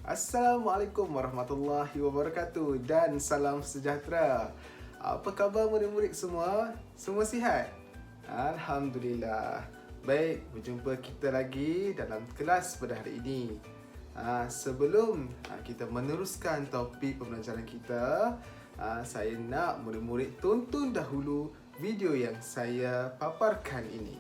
Assalamualaikum warahmatullahi wabarakatuh dan salam sejahtera. Apa khabar murid-murid semua? Semua sihat? Alhamdulillah. Baik, berjumpa kita lagi dalam kelas pada hari ini. Sebelum kita meneruskan topik pembelajaran kita, saya nak murid-murid tonton dahulu video yang saya paparkan ini.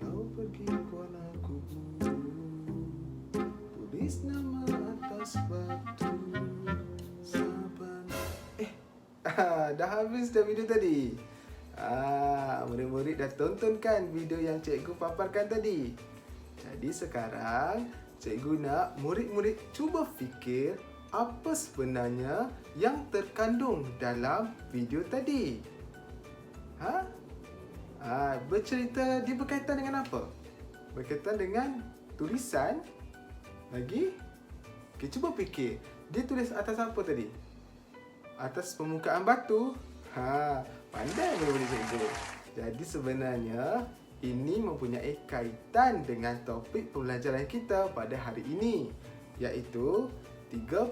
Kalau pergi Kuala Kubu, tulis nama atas batu Sabana. Dah habis dah video tadi. Murid-murid dah tonton kan video yang cikgu paparkan tadi. Jadi sekarang cikgu nak murid-murid cuba fikir apa sebenarnya yang terkandung dalam video tadi. Bercerita dia berkaitan dengan apa? Berkaitan dengan tulisan. Lagi? Okay, cuba fikir. Dia tulis atas apa tadi? Atas permukaan batu. Pandai murid-murid cikgu. Jadi sebenarnya ini mempunyai kaitan dengan topik pembelajaran kita pada hari ini, iaitu 3.2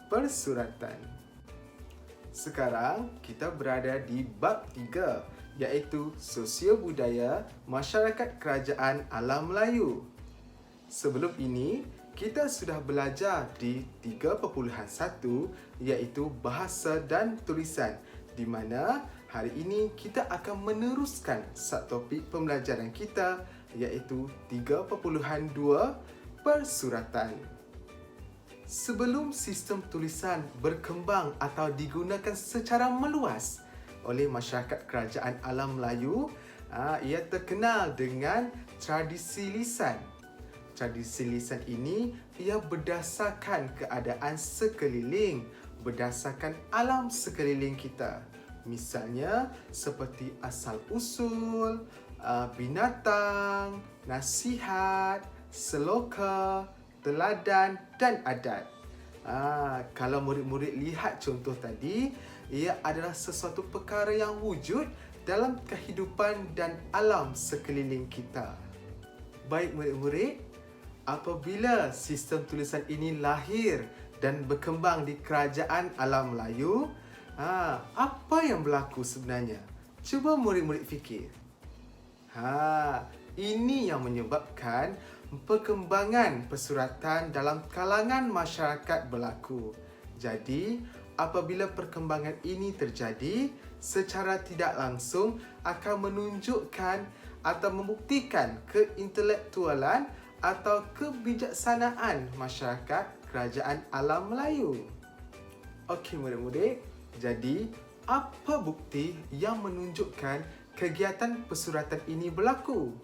persuratan. Sekarang kita berada di bab 3, iaitu Sosial Budaya Masyarakat Kerajaan Alam Melayu. Sebelum ini, kita sudah belajar di 3.1, iaitu Bahasa dan Tulisan, di mana hari ini kita akan meneruskan subtopik pembelajaran kita, iaitu 3.2 Persuratan. Sebelum sistem tulisan berkembang atau digunakan secara meluas oleh masyarakat kerajaan alam Melayu, ia terkenal dengan tradisi lisan. Tradisi lisan ini ia berdasarkan keadaan sekeliling, berdasarkan alam sekeliling kita. Misalnya seperti asal-usul, binatang, nasihat, seloka, teladan dan adat. Kalau murid-murid lihat contoh tadi, ia adalah sesuatu perkara yang wujud dalam kehidupan dan alam sekeliling kita. Baik murid-murid, apabila sistem tulisan ini lahir dan berkembang di kerajaan alam Melayu, apa yang berlaku sebenarnya? Cuba murid-murid fikir. Ini yang menyebabkan perkembangan persuratan dalam kalangan masyarakat berlaku. Jadi, apabila perkembangan ini terjadi, secara tidak langsung akan menunjukkan atau membuktikan keintelektualan atau kebijaksanaan masyarakat kerajaan alam Melayu. Okey murid-murid, jadi apa bukti yang menunjukkan kegiatan persuratan ini berlaku?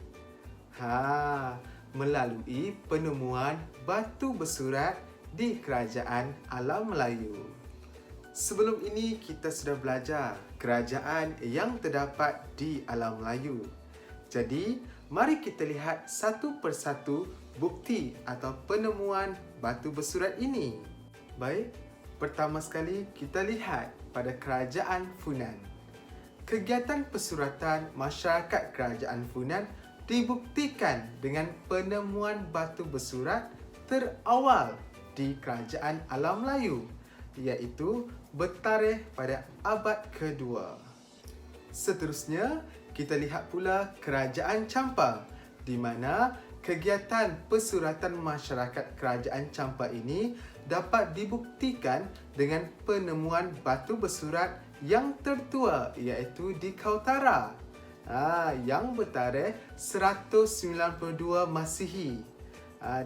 Melalui penemuan batu bersurat di kerajaan alam Melayu. Sebelum ini kita sudah belajar kerajaan yang terdapat di alam Melayu. Jadi, mari kita lihat satu persatu bukti atau penemuan batu bersurat ini. Baik, pertama sekali kita lihat pada kerajaan Funan. Kegiatan persuratan masyarakat kerajaan Funan dibuktikan dengan penemuan batu bersurat terawal di kerajaan alam Melayu, iaitu bertarikh pada abad kedua. Seterusnya, kita lihat pula kerajaan Champa, di mana kegiatan persuratan masyarakat kerajaan Champa ini dapat dibuktikan dengan penemuan batu bersurat yang tertua, iaitu di Kautara, yang bertarikh 192 Masihi.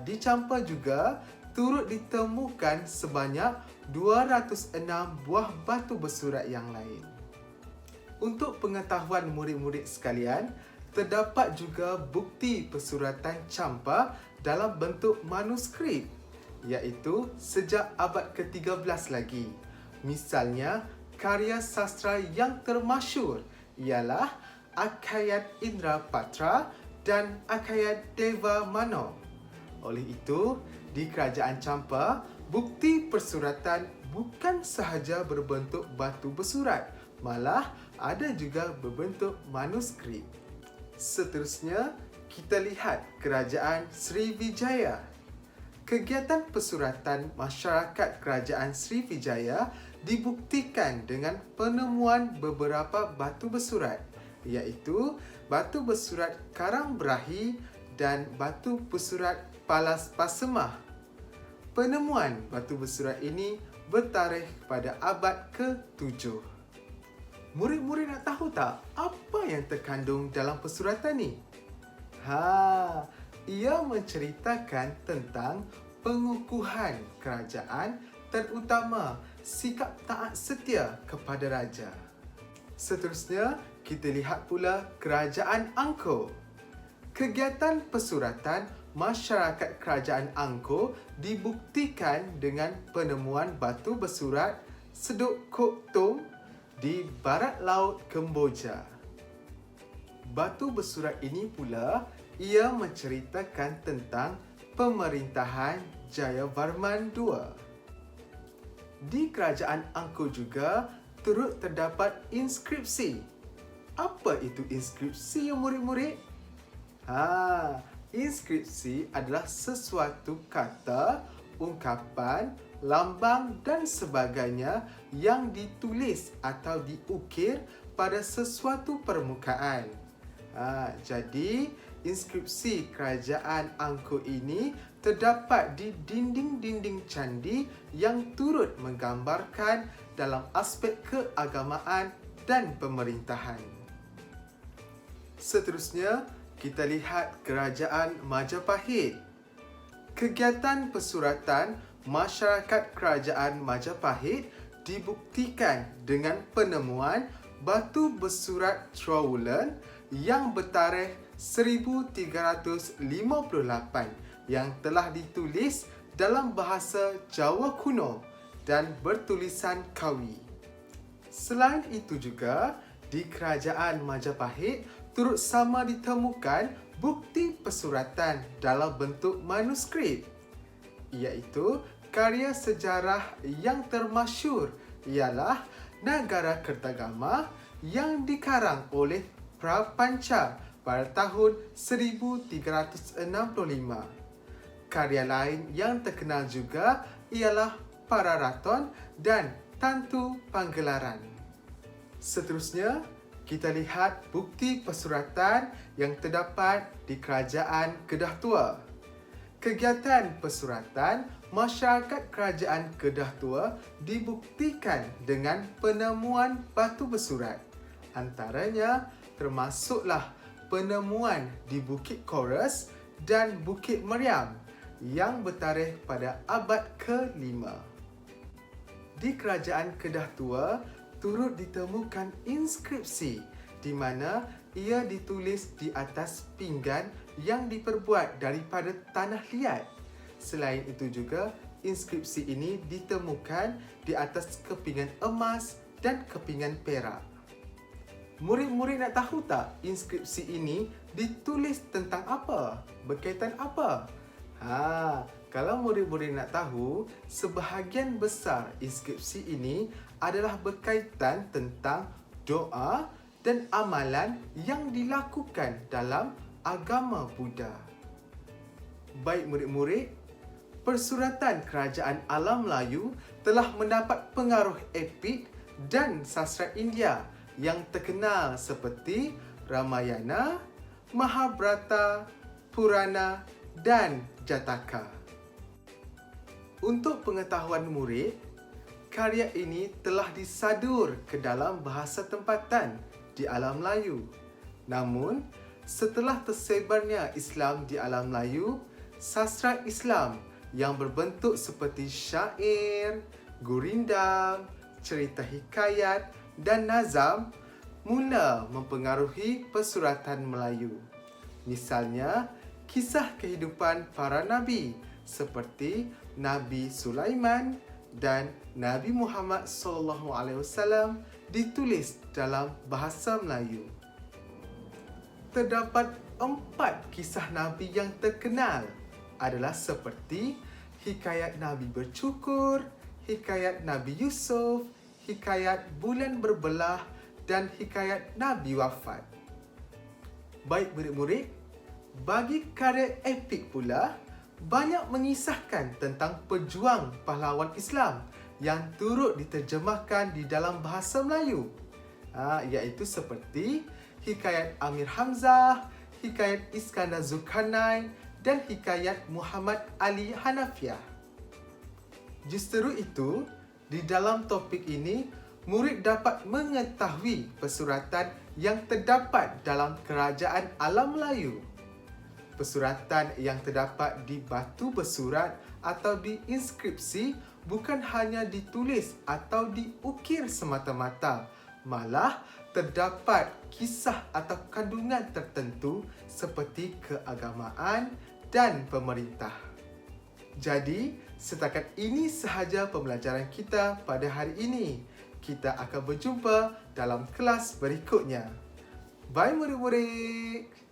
Di Champa juga turut ditemukan sebanyak 206 buah batu bersurat yang lain. Untuk pengetahuan murid-murid sekalian, terdapat juga bukti persuratan Champa dalam bentuk manuskrip iaitu sejak abad ke-13 lagi. Misalnya, karya sastra yang termasyhur ialah Akayat Indrapatra dan Akayat Deva Mano. Oleh itu, di Kerajaan Champa, bukti persuratan bukan sahaja berbentuk batu bersurat, malah ada juga berbentuk manuskrip. Seterusnya, kita lihat Kerajaan Srivijaya. Kegiatan persuratan masyarakat Kerajaan Srivijaya dibuktikan dengan penemuan beberapa batu bersurat, iaitu batu bersurat Karang Berahi dan batu bersurat Palas Pasemah. Penemuan batu bersurat ini bertarikh pada abad ke-7. Murid-murid nak tahu tak apa yang terkandung dalam persuratan ni? Ia menceritakan tentang pengukuhan kerajaan, terutama sikap taat setia kepada raja. Seterusnya, kita lihat pula Kerajaan Angkor. Kegiatan persuratan masyarakat Kerajaan Angkor dibuktikan dengan penemuan batu bersurat Seduk Kok Tom di barat laut Kemboja. Batu bersurat ini pula ia menceritakan tentang pemerintahan Jayavarman II. Di Kerajaan Angkor juga turut terdapat inskripsi. Apa itu inskripsi ya murid-murid? Inskripsi adalah sesuatu kata, ungkapan, lambang dan sebagainya yang ditulis atau diukir pada sesuatu permukaan. Jadi, inskripsi Kerajaan Angkor ini terdapat di dinding-dinding candi yang turut menggambarkan dalam aspek keagamaan dan pemerintahan. Seterusnya, kita lihat Kerajaan Majapahit. Kegiatan persuratan masyarakat Kerajaan Majapahit dibuktikan dengan penemuan batu bersurat Trowulan yang bertarikh 1358 yang telah ditulis dalam bahasa Jawa kuno dan bertulisan Kawi. Selain itu juga, di Kerajaan Majapahit turut sama ditemukan bukti persuratan dalam bentuk manuskrip, iaitu karya sejarah yang termasyhur ialah Nagara Kertagama yang dikarang oleh Prapanca pada tahun 1365. Karya lain yang terkenal juga ialah Pararaton dan Tantu Panggelaran. Seterusnya, kita lihat bukti persuratan yang terdapat di Kerajaan Kedah Tua. Kegiatan persuratan masyarakat Kerajaan Kedah Tua dibuktikan dengan penemuan batu bersurat. Antaranya termasuklah penemuan di Bukit Kores dan Bukit Meriam yang bertarikh pada abad ke-5. Di Kerajaan Kedah Tua turut ditemukan inskripsi di mana ia ditulis di atas pinggan yang diperbuat daripada tanah liat. Selain itu juga, inskripsi ini ditemukan di atas kepingan emas dan kepingan perak. Murid-murid nak tahu tak inskripsi ini ditulis tentang apa? Berkaitan apa? Kalau murid-murid nak tahu, sebahagian besar inskripsi ini adalah berkaitan tentang doa dan amalan yang dilakukan dalam agama Buddha. Baik murid-murid, persuratan Kerajaan Alam Melayu telah mendapat pengaruh epik dan sastra India yang terkenal seperti Ramayana, Mahabharata, Purana dan Jataka. Untuk pengetahuan murid, karya ini telah disadur ke dalam bahasa tempatan di alam Melayu. Namun, setelah tersebarnya Islam di alam Melayu, sastra Islam yang berbentuk seperti syair, gurindam, cerita hikayat dan nazam mula mempengaruhi persuratan Melayu. Misalnya, kisah kehidupan para nabi seperti Nabi Sulaiman dan Nabi Muhammad SAW ditulis dalam bahasa Melayu. Terdapat 4 kisah Nabi yang terkenal adalah seperti hikayat Nabi bercukur, hikayat Nabi Yusuf, hikayat bulan berbelah dan hikayat Nabi wafat. Baik murid-murid, bagi karya epik pula banyak mengisahkan tentang pejuang pahlawan Islam yang turut diterjemahkan di dalam bahasa Melayu, iaitu seperti hikayat Amir Hamzah, hikayat Iskandar Zulkarnain dan hikayat Muhammad Ali Hanafiah. Justru itu, di dalam topik ini, murid dapat mengetahui pesuratan yang terdapat dalam kerajaan alam Melayu. Pesuratan yang terdapat di batu bersurat atau di inskripsi bukan hanya ditulis atau diukir semata-mata, malah terdapat kisah atau kandungan tertentu seperti keagamaan dan pemerintah. Jadi, setakat ini sahaja pembelajaran kita pada hari ini. Kita akan berjumpa dalam kelas berikutnya. Bye murid-murid!